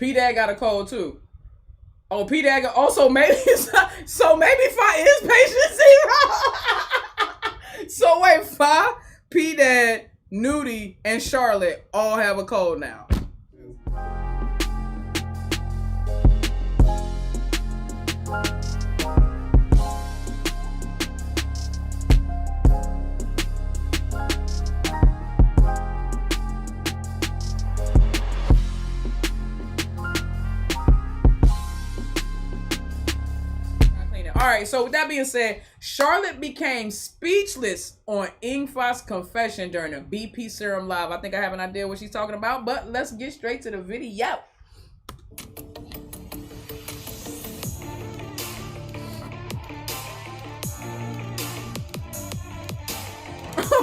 P-Dad got a cold too. Oh, P-Dad got, also maybe, so maybe Fa is patient zero. So wait, Fa, P-Dad, Nudie, and Charlotte all have a cold now. Alright, so with that being said, Charlotte became speechless on Engfa's confession during the BP Serum Live. I think I have an idea what she's talking about, but let's get straight to the video.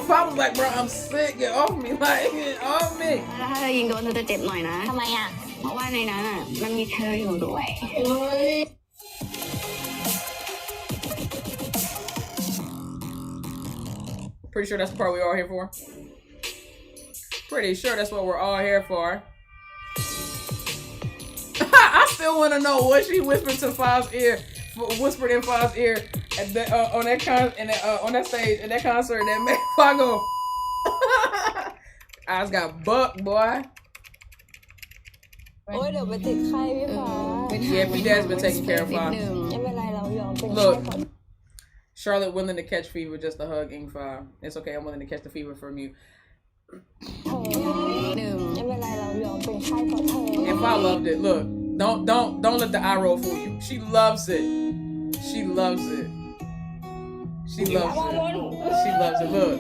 I was like, bro, I'm sick. Get off me. Like, get off me. ถ้ายิงโดนเธอจะเจ็บหน่อยนะทำไมอ่ะเพราะว่าในนั้นอ่ะมันมีเธออยู่ด้วย Pretty sure that's the part we're all here for. Pretty sure that's what we're all here for. I still want to know what she whispered to Fa's ear, whispered in Fa's ear at the, on that stage at that concert that made Fa go. Eyes got bucked, boy. Yeah, P-Dad's been taking care of Fa. Look. Charlotte willing to catch fever just to hug Engfa. It's okay, I'm willing to catch the fever from you. If I loved it, look, don't let the eye roll fool you. She loves it. She loves it. She loves it. She loves it. Look.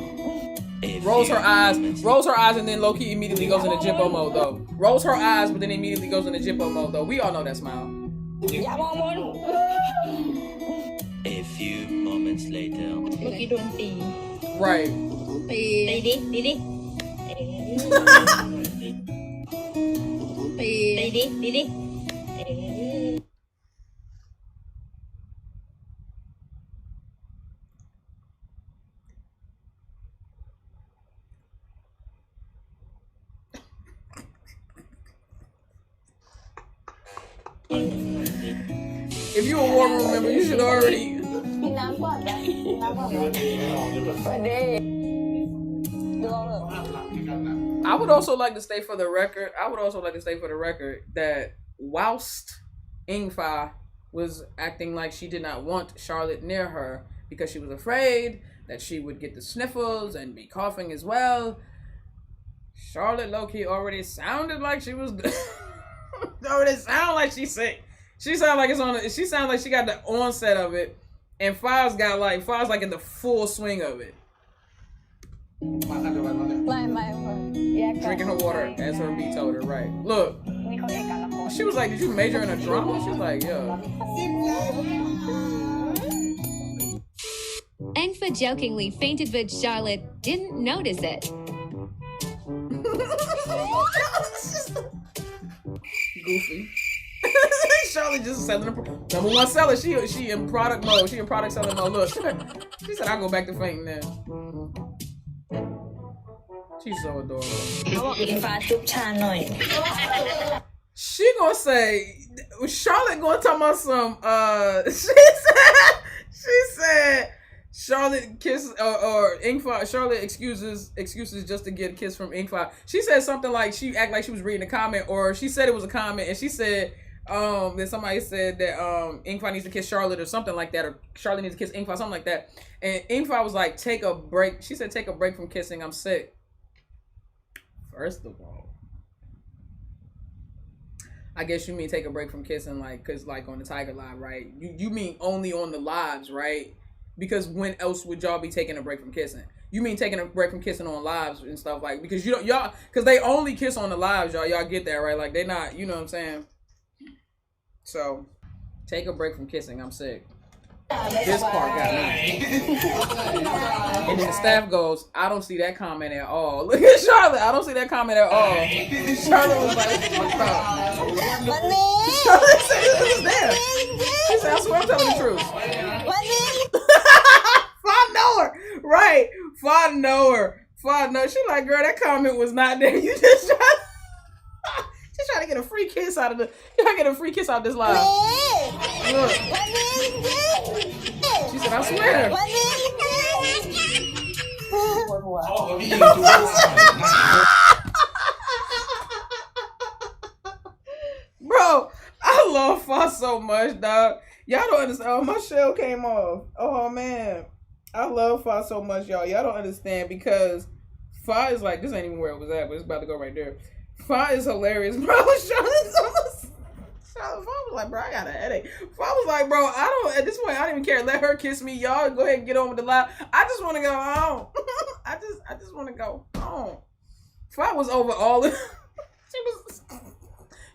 Rolls her eyes, and then low-key immediately goes into Jippo mode though. Rolls her eyes, but then immediately goes into Jippo mode though. We all know that smile. A few moments later. Right. If you a war room member, you should already. I would also like to state for the record. That whilst Engfa was acting like she did not want Charlotte near her because she was afraid that she would get the sniffles and be coughing as well, Charlotte low-key already sounded like she was already sound like she's sick. She sounded like it's on. She sounded like she got the onset of it, and Fa's like in the full swing of it. Drinking her water as her beat told her, right? Look, she was like, "Did you major in a drama?" She was like, "Yeah." Engfa jokingly fainted, but Charlotte didn't notice it. Goofy. Charlotte just selling the number one seller. She in product mode. She in product selling mode. Look, she said I'll go back to fainting now. She's so adorable. She gonna say Charlotte gonna talk about some she said Charlotte kiss or Engfa. Charlotte excuses just to get a kiss from Engfa. She said something like she act like she was reading a comment, or she said it was a comment, and she said that somebody said that Engfa needs to kiss Charlotte or something like that, or Charlotte needs to kiss Engfa, something like that. And Engfa was like, take a break. She said, take a break from kissing. I'm sick. First of all, I guess you mean take a break from kissing, like, cause like on the Tiger Live, right? You mean only on the lives, right? Because when else would y'all be taking a break from kissing? You mean taking a break from kissing on lives and stuff, like, because you don't, y'all, cause they only kiss on the lives, y'all get that, right? Like, they not, you know what I'm saying? So, take a break from kissing. I'm sick. This part got me. And then the staff goes, I don't see that comment at all. Look at Charlotte. I don't see that comment at all. Charlotte was like, what's up? Charlotte said it was there. She said, I swear I'm telling the truth. Fa know her. Right. Fa know her. Fa know. She like, girl, that comment was not there. You just trying to get a free kiss out of the. You gotta get a free kiss out of this live. Look. She said, I swear. Bro, I love Fa so much, dog. Y'all don't understand. Oh, my shell came off. Oh, man. I love Fa so much, y'all. Y'all don't understand because Fa is like, this ain't even where it was at, but it's about to go right there. Fa is hilarious, bro. Fa was like, bro, I got a headache. Fa was like, bro, at this point, I don't even care. Let her kiss me. Y'all go ahead and get on with the live. I just want to go home. I just want to go home. Fa was over all the,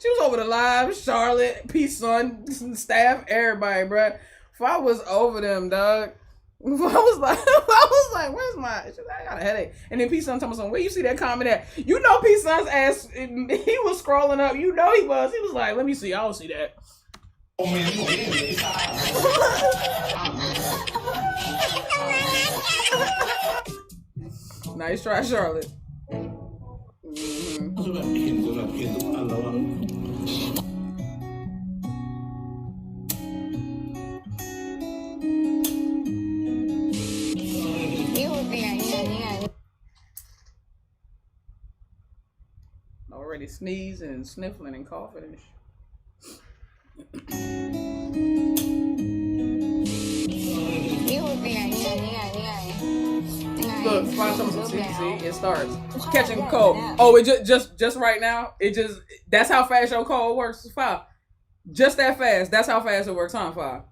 she was over the live, Charlotte, P-Son, staff, everybody, bro. Fa was over them, dog. I was like, where's my? She's like, I got a headache. And then P-Son told me something. Where you see that comment at? You know P-Son's ass. He was scrolling up. You know he was. He was like, let me see. I don't see that. Nice try, Charlotte. Already sneezing and sniffling and coughing and Look, find some CDC. It starts catching cold. Oh, it just right now. That's how fast your cold works. Five, just that fast. That's how fast it works, huh? Five.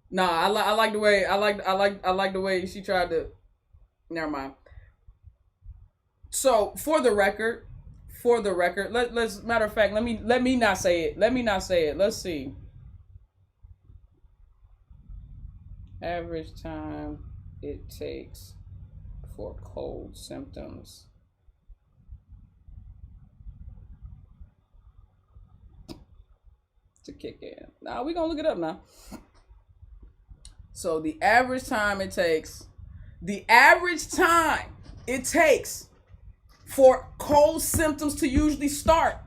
Nah, I like the way I like the way she tried to. Never mind. So for the record, let's matter of fact, let me not say it. Let's see. Average time it takes for cold symptoms to kick in. Now we're gonna look it up now. So the average time it takes for cold symptoms to usually start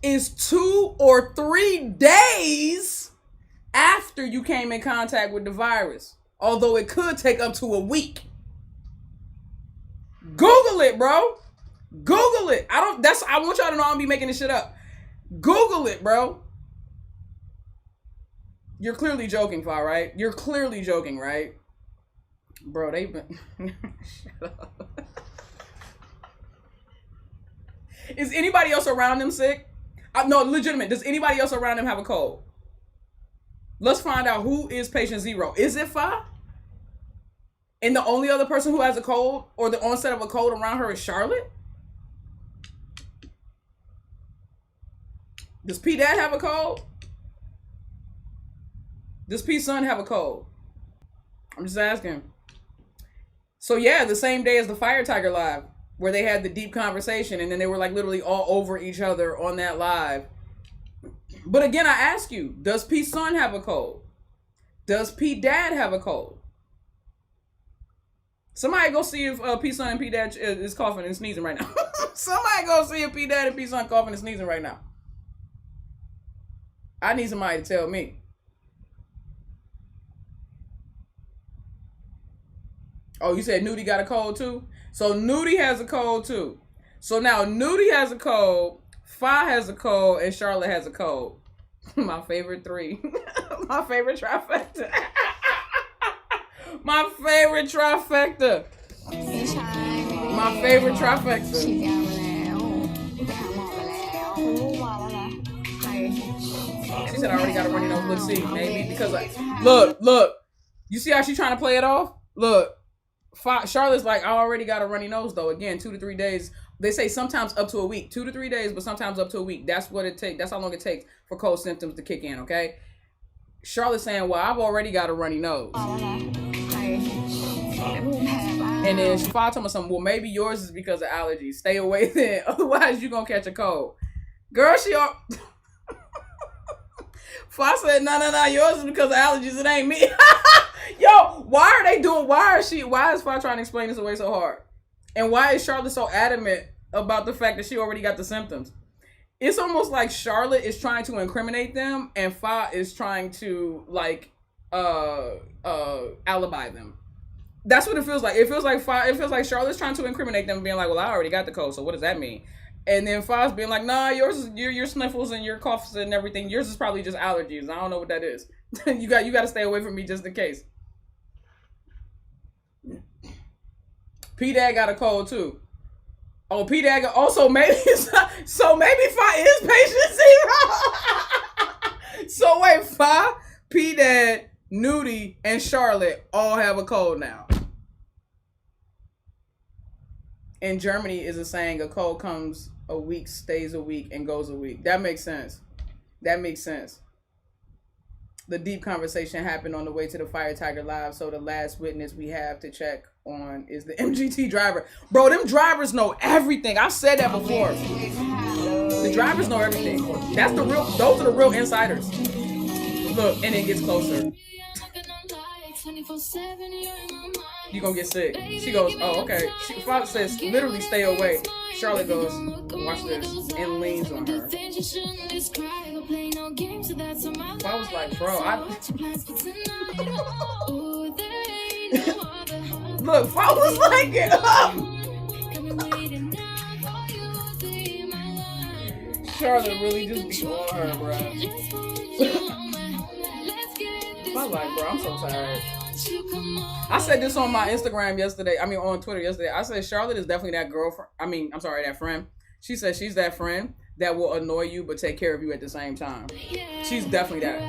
is 2 or 3 days after you came in contact with the virus. Although it could take up to a week. Google it, bro. Google it. I want y'all to know I don't be making this shit up. Google it, bro. You're clearly joking, Fa, right? You're clearly joking, right? Bro, they've been... Shut up. Is anybody else around them sick? No, legitimate. Does anybody else around them have a cold? Let's find out who is patient 0. Is it Fa? And the only other person who has a cold or the onset of a cold around her is Charlotte? Does P-Dad have a cold? Does P-Son have a cold? I'm just asking. So yeah, the same day as the Fire Tiger live, where they had the deep conversation and then they were like literally all over each other on that live. But again, I ask you, does P-Son have a cold? Does P-Dad have a cold? Somebody go see if P-Son and P-Dad is coughing and sneezing right now. Somebody go see if P-Dad and P-Son coughing and sneezing right now. I need somebody to tell me. Oh, you said Nudie got a cold too? So Nudie has a cold too. So now Nudie has a cold, Fa has a cold, and Charlotte has a cold. My favorite 3. My favorite trifecta. My favorite trifecta. My favorite trifecta. She said I already got a runny nose. Let's see, maybe because look. You see how she trying to play it off? Look. Charlotte's like, I already got a runny nose though. Again, 2 to 3 days. They say sometimes up to a week. 2 to 3 days, but sometimes up to a week. That's what it takes. That's how long it takes for cold symptoms to kick in, okay? Charlotte's saying, well, I've already got a runny nose. And then Fa told me something, well, maybe yours is because of allergies. Stay away then. Otherwise, you're going to catch a cold. Girl, Fa said, no, yours is because of allergies. It ain't me. Yo, why is Fa trying to explain this away so hard? And why is Charlotte so adamant about the fact that she already got the symptoms? it's almost like Charlotte is trying to incriminate them and Fa is trying to like alibi them. That's what it feels like. It feels like Charlotte's trying to incriminate them, being like, well, I already got the code, so what does that mean? And then Fa's being like, nah, yours is your sniffles and your coughs and everything. Yours is probably just allergies. I don't know what that is. you got to stay away from me just in case. P-Dad got a cold too. Oh, P-Dad got, also maybe so maybe Fa is patient zero. So wait, Fa, P-Dad, Nudie, and Charlotte all have a cold now. In Germany is a saying, a cold comes a week, stays a week, and goes a week. That makes sense. That makes sense. The deep conversation happened on the way to the Fire Tiger Live, so the last witness we have to check on is the MGT driver. Bro, them drivers know everything. I've said that before. The drivers know everything. That's the real, those are the real insiders. Look, and it gets closer. You gonna get sick. She goes, oh, okay. Father says, literally stay away. Charlotte goes, watch this, and leans on her. I was like, bro, look, I was like, Charlotte really just be on her, bro. I'm like, bro, I'm so tired. I said this on my Instagram yesterday. I mean, on Twitter yesterday. I said Charlotte is definitely that girlfriend. That friend. She said she's that friend that will annoy you but take care of you at the same time. She's definitely that.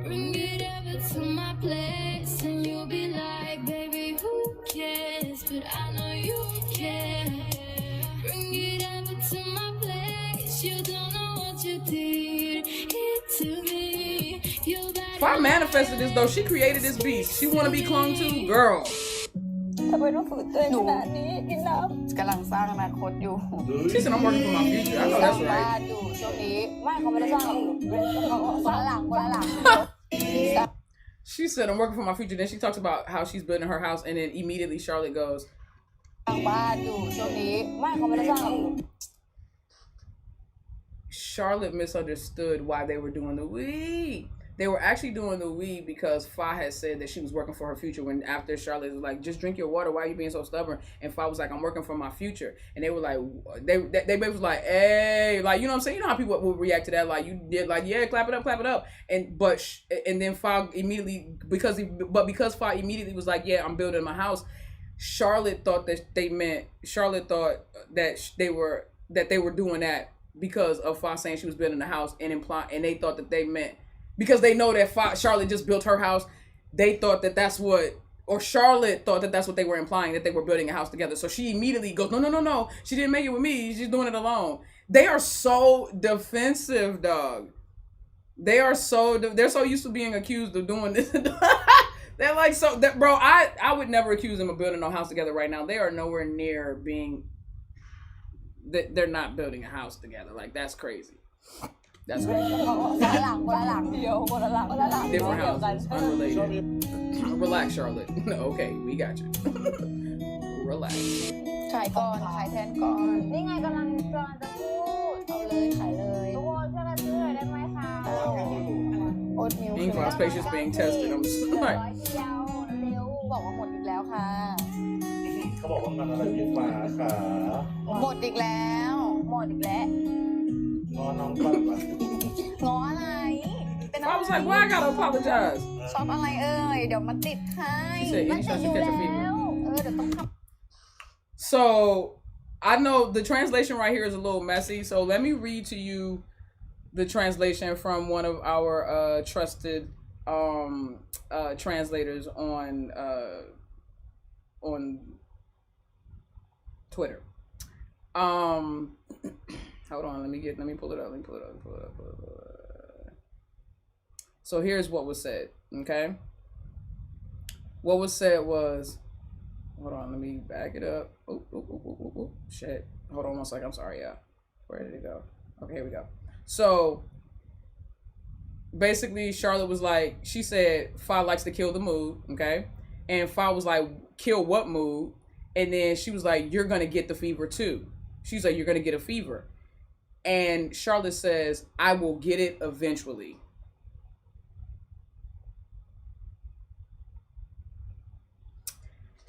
Bring it over to my place and you'll be like, baby, who cares? But I know you care. Bring it over to my place. You don't know what you did to me. If I manifested this though, she created this beast. She want to be clung to, girl. She said I'm working for my future. I know that's right. She said I'm working for my future. Then she talks about how she's building her house, and then immediately Charlotte goes, Charlotte misunderstood why they were doing the weed. They were actually doing the weed because Fa had said that she was working for her future, when after Charlotte was like, just drink your water, why are you being so stubborn? And Fa was like, I'm working for my future. And they were like, they was like, hey, like, you know what I'm saying? You know how people will react to that, like, you did, like, yeah, clap it up. And then Fa immediately, because Fa immediately was like, yeah, I'm building my house, Charlotte thought that they were doing that because of Fa saying she was building a house, and they thought that they meant, because they know that Charlotte just built her house, they thought that that's what, or Charlotte thought that that's what they were implying, that they were building a house together. So she immediately goes, no, she didn't make it with me, she's doing it alone. They are so defensive, dog. They're so used to being accused of doing this. They're like, so that, bro, I would never accuse them of building no house together right now. They are nowhere near being, they're not building a house together. Like, that's crazy. That's crazy. Different houses, unrelated. Relax, Charlotte. Okay, we got you. Relax. ขายก่อนขายแทนก่อนนี่ไงกำลังจะพูดเอาเลยขายเลยทุกคนช่วยกันซื้อหน่อยได้ไหมคะโอ๊ตมิลค์ Engfa's patience being tested. I'm just like, เร็วบอกว่าหมดอีกแล้วค่ะ เขาบอกว่ามันอะไรพี่ฟ้าค่ะ หมดอีกแล้วงอน้องก่อนวะง้ออะไรเป็นอะไร I was like, why I gotta apologize? ชอบอะไรเอ่ยเดี๋ยวมันติดให้ She said, มัน any ติด chance อ you ยู่ catch a แล้ fever? วเดี๋ยวต้องทำ So I know the translation right here is a little messy. So let me read to you the translation from one of our trusted translators on Twitter. Hold on, let me pull it up. So here's what was said, okay? What was said was, hold on, let me back it up. Oh, shit. Hold on one second, I'm sorry, yeah. Where did it go? Okay, here we go. So, basically, Charlotte was like, she said, Fa likes to kill the mood, okay? And Fa was like, kill what mood? And then she was like, you're gonna get the fever too. She's like, you're gonna get a fever. And Charlotte says, I will get it eventually.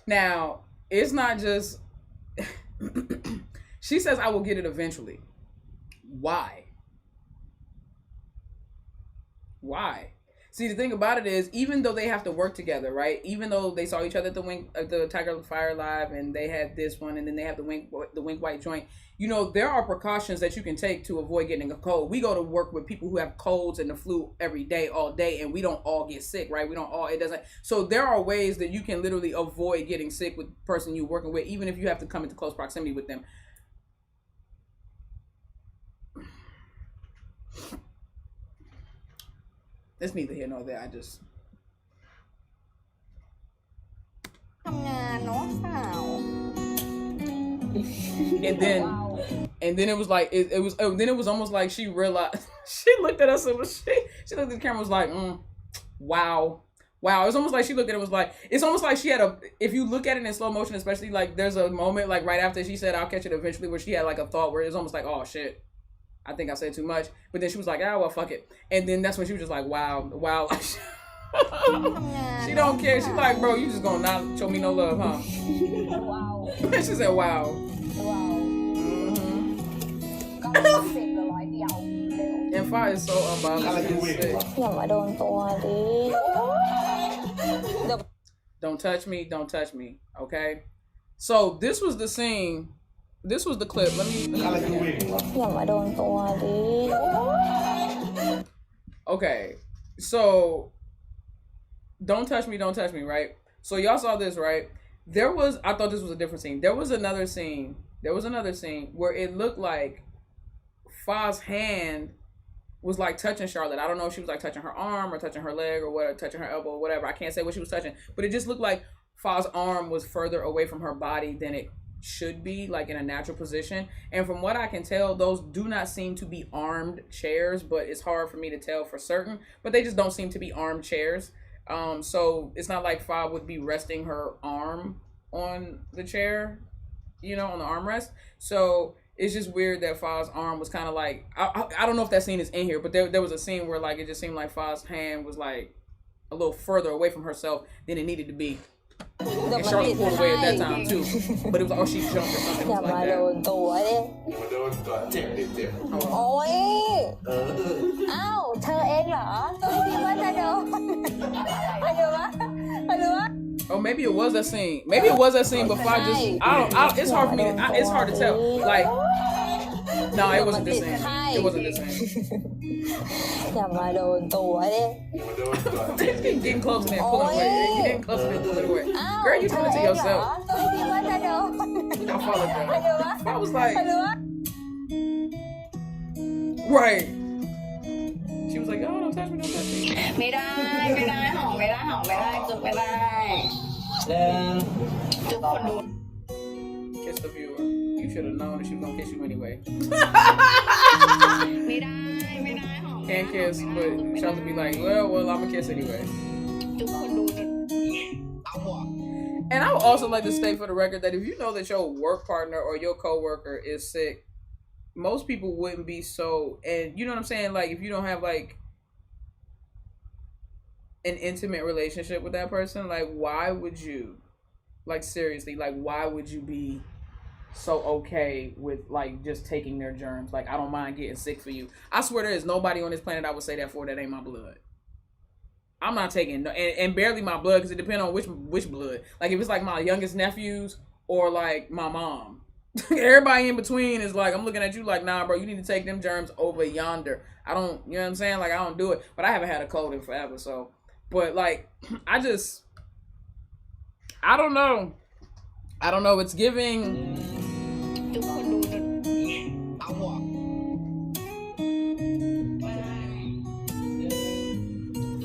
Now, it's not just, she says, I will get it eventually. Why? Why? See, the thing about it is, even though they have to work together, right? Even though they saw each other at the Tiger Fire Live, and they had this one, and then they have the wink white joint. You know, there are precautions that you can take to avoid getting a cold. We go to work with people who have colds and the flu every day, all day, and we don't all get sick, right? We don't all, it doesn't. So there are ways that you can literally avoid getting sick with the person you're working with, even if you have to come into close proximity with them. It's neither here nor there. I just. ทำงานเนาะสาว And then it was like then it was almost like she realized. She looked at us and she looked at the camera and was like, wow. It's almost like she looked at it and was like, it's almost like she had a. If you look at it in slow motion, especially like there's a moment like right after she said I'll catch it eventually, where she had like a thought where it's almost like, oh shit, I think I said too much. But then she was like, ah, well, fuck it. And then that's when she was just like, wow. She don't care. She's like, bro, you just gonna not show me no love, huh? Wow. She said, wow. Enfa is so unbiased.อย่ามาโดนตัวดิ Don't touch me. Don't touch me. Okay. So this was the scene. This was the clip. Let me อย่ามาโดนตัวดิ Okay. So don't touch me, right? So y'all saw this, right? I thought this was a different scene. There was another scene where it looked like Fa's hand was like touching Charlotte. I don't know if she was like touching her arm or touching her leg or whatever, touching her elbow or whatever. I can't say what she was touching, but it just looked like Fa's arm was further away from her body than it should be, like in a natural position. And from what I can tell, those do not seem to be armed chairs, but it's hard for me to tell for certain. But they just don't seem to be armed chairs. So it's not like Fa would be resting her arm on the chair, you know, on the armrest. So it's just weird that Fa's arm was kind of like, I don't know if that scene is in here, but there was a scene where like it just seemed like Fa's hand was like a little further away from herself than it needed to be. And Charlotte pulled away at that time too, but it was, oh, she jumped or something. อย่า It was มา like โด that. นตัวดิ มาโดนก่อนเจ็บ โอ้ยอ้าวเธอเองเหรอคิดว่าจะโดนหรือว่า Oh, maybe it was that scene. Maybe it was that scene, but Fa just, it's hard for me to, it's hard to tell. Like, no, it wasn't this scene. It wasn't this scene. อย่ามาโดนตัวดิ มาโดนก่อน It's getting close and then pulling away. It's getting close and then pulling away. Girl, you do it to yourself. คิดว่าจะโดน Don't follow that. หรือว่า I was like, หรือว่า right. She was like, oh, don't touch me, don't touch me. ไม่ได้หอมไม่ได้จุดไม่ได้ทุกคนดู Kiss the viewer. You should have known that she was gonna kiss you anyway. ไม่ได้หอม Can't kiss, but Charlotte be like, well, I'm gonna kiss anyway. ทุกคนดู And I would also like to state for the record that if you know that your work partner or your coworker is sick, most people wouldn't be so, and you know what I'm saying? Like, if you don't have like an intimate relationship with that person, like, why would you, like, seriously, like, why would you be so okay with like just taking their germs? Like, I don't mind getting sick for you. I swear there is nobody on this planet I would say that for that ain't my blood. I'm not taking and barely my blood, because it depends on which blood. Like, if it's like my youngest nephews or like my mom, everybody in between is like, I'm looking at you like, nah, bro, you need to take them germs over yonder. I don't, you know what I'm saying? Like, I don't do it. But I haven't had a cold in forever, so. But like, I don't know. It's giving. ทุกคนดู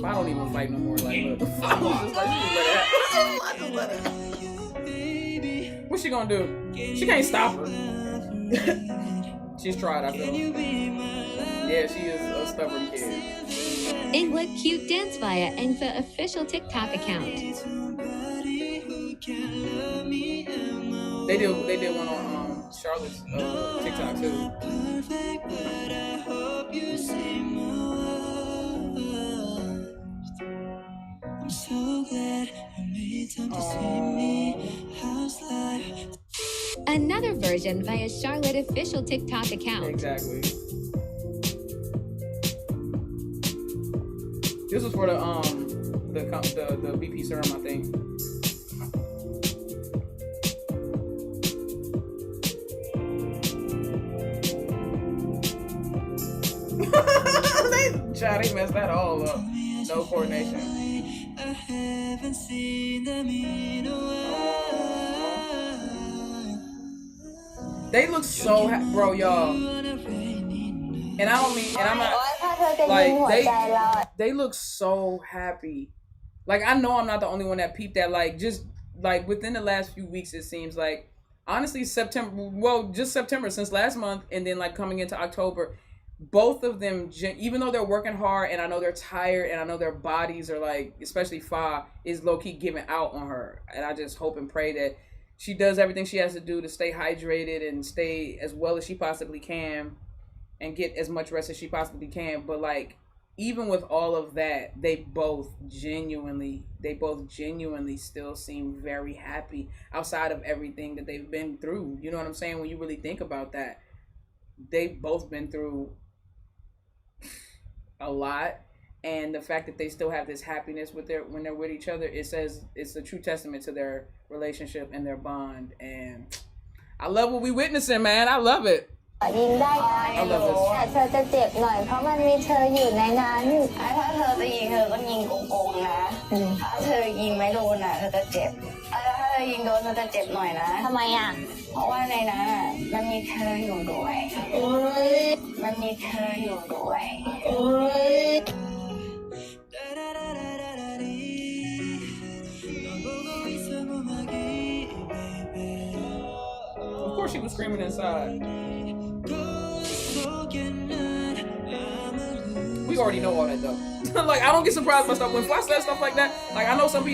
I don't even fight no more. Like, look, just let it. What's she gonna do? She can't stop her. She's tried, I feel. Yeah, she is a stubborn kid. Englot cute dance via Engfa official TikTok account. They did one on Charlotte's TikTok too. Perfect, but I hope you see my worst. I'm so glad you made time to see me. How's life? Another version via Charlotte official TikTok account. Exactly. This was for the BP serum, I think. They messed that all up. No coordination. I haven't seen them in a while. They look so bro, y'all. And I don't mean, and I'm not like they look so happy. Like I know I'm not the only one that peeped that. Like just like within the last few weeks, it seems like honestly September. Well, just September since last month, and then like coming into October. Both of them, even though they're working hard and I know they're tired and I know their bodies are like, especially Fa, is low-key giving out on her. And I just hope and pray that she does everything she has to do to stay hydrated and stay as well as she possibly can and get as much rest as she possibly can. But like, even with all of that, they both genuinely still seem very happy outside of everything that they've been through. You know what I'm saying? When you really think about that, they've both been through a lot, and the fact that they still have this happiness when they're with each other, it says it's a true testament to their relationship and their bond. And I love what we witnessing, man. I love it. ยิงได้นะแต่เธอจะเจ็บหน่อยเพราะมันมีเธออยู่ในนั้นถ้าเธอจะยิงเธอก็ยิงโกงๆนะถ้าเธอยิงไม่โดนเธอจะเจ็บถ้าเธอยิงโดนเธอจะเจ็บหน่อยนะทำไมเพราะว่าในนั้นมันมีเธออยู่ด้วยมันมีเธออยู่ด้วย Of course she was screaming inside. We already know all that though. Like I don't get surprised by stuff when Fly says stuff like that. Like I know some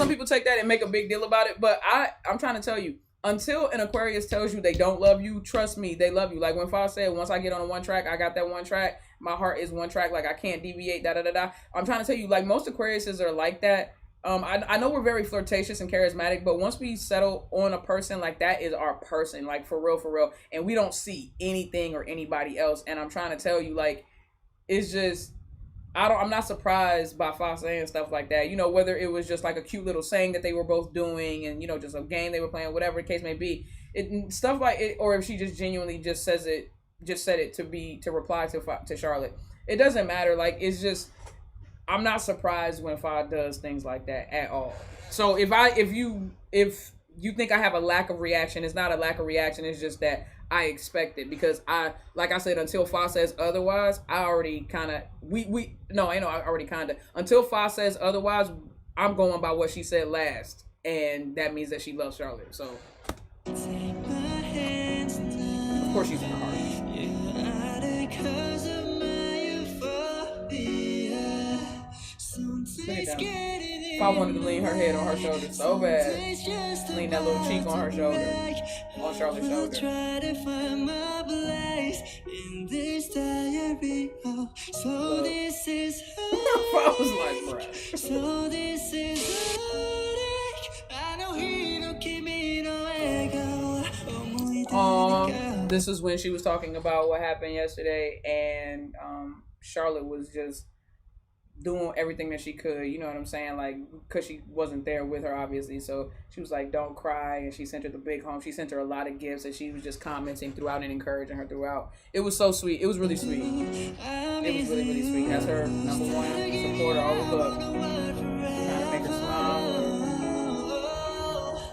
people take that and make a big deal about it, but I'm trying to tell you, until an Aquarius tells you they don't love you, trust me, they love you. Like when Fly said, once I get on a one track, I got that one track. My heart is one track. Like I can't deviate. Da da da da. I'm trying to tell you, like most Aquariuses are like that. I know we're very flirtatious and charismatic, but once we settle on a person, like that is our person, like for real, and we don't see anything or anybody else. And I'm trying to tell you, like, it's just, I'm not surprised by Fa saying stuff like that. You know, whether it was just like a cute little saying that they were both doing, and you know, just a game they were playing, whatever the case may be, stuff like it, or if she just genuinely just said it to reply to Charlotte. It doesn't matter. Like it's just. I'm not surprised when Fa does things like that at all. So if you think I have a lack of reaction, it's not a lack of reaction. It's just that I expect it because like I said, until Fa says otherwise, I already kind of until Fa says otherwise, I'm going by what she said last, and that means that she loves Charlotte. So of course she's in the heart. Look at that. If I wanted to lean her head on her shoulder so bad, lean that little cheek on her shoulder, on Charlotte's shoulder. I was like, bruh. This is when she was talking about what happened yesterday, and Charlotte was just doing everything that she could, you know what I'm saying, like, because she wasn't there with her, obviously, so she was like, don't cry, and she sent her the big home. She sent her a lot of gifts, and she was just commenting throughout and encouraging her throughout. It was so sweet. It was really sweet. It was really, really sweet. That's her number one supporter all the book. Trying to make her smile,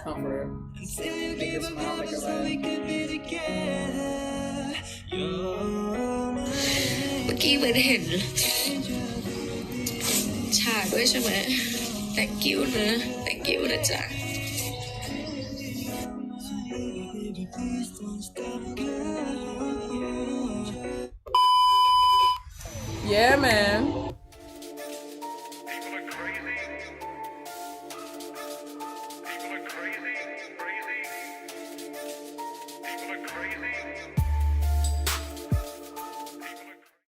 comfort her, make her smile, make her laugh. เมื่อกี้เหมือนเห็นฉากด้วยใช่ไหม thank you นะ thank you นะจ๊ะ Yeah, man.